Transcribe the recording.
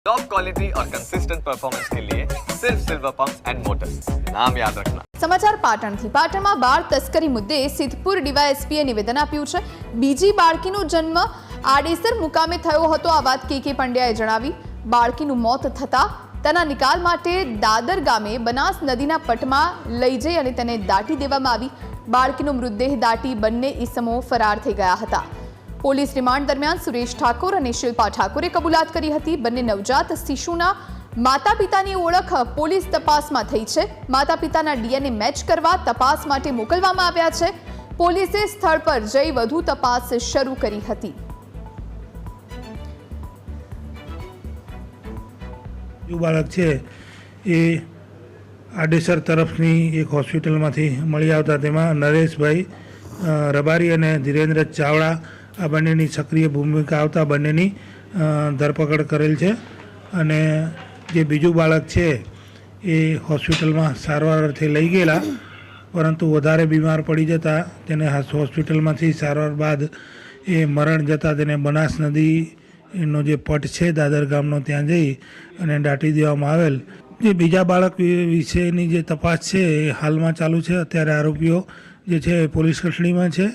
Top quality और consistent performance के लिए सिर्फ सिल्वर पंप्स एंड मोटर्स, नाम याद रखना। સમાચાર પાટણથી પાટણમાં બાળ તસ્કરી મુદ્દે સિદ્ધપુર ડીવાયએસપીએ નિવેદન આપ્યું છે। બીજી બાળકીનો જન્મ આડેસર મુકામે થયો હતો આ વાત કે પંડ્યાએ જણાવી। બાળકીનું મોત થતાં તેના નિકાલ માટે દાદર ગામે બનાસ નદીના પટમાં લઈ જઈ અને તેને દાટી દેવામાં આવી। બાળકીનો મૃતદેહ દાટી બંને ઈસમો ફરાર થઈ ગયા હતા। પોલીસ રિમાન્ડ દરમિયાન સુરેશ ઠાકોર અને શિલ્પા ઠાકોરે કબૂલાત કરી હતી। બંને નવજાત શિશુના માતા પિતાની ઓળખ પોલીસ તપાસમાં થઈ છે। માતા પિતાના ડીએનએ મેચ કરવા તપાસ માટે મોકલવામાં આવ્યા છે। પોલીસે સ્થળ પર જઈ વધુ તપાસ શરૂ કરી હતી। બાળક છે એ આડેસર તરફની એક હોસ્પિટલમાંથી મળી આવતા તેમાં નરેશભાઈ રબારી અને ધીરેન્દ્ર ચાવડા આ બંનેની સક્રિય ભૂમિકા આવતા બંનેની ધરપકડ કરેલ છે। અને જે બીજું બાળક છે એ હોસ્પિટલમાં સારવાર અર્થે લઈ ગયેલા, પરંતુ વધારે બીમાર પડી જતાં તેને હોસ્પિટલમાંથી સારવાર બાદ એ મરણ જતાં તેને બનાસ નદીનો જે પટ છે દાદર ગામનો ત્યાં જઈ અને દાટી દેવામાં આવેલ। જે બીજા બાળક વિશેની જે તપાસ છે એ હાલમાં ચાલુ છે। અત્યારે આરોપીઓ જે છે પોલીસ કસ્ટડીમાં છે।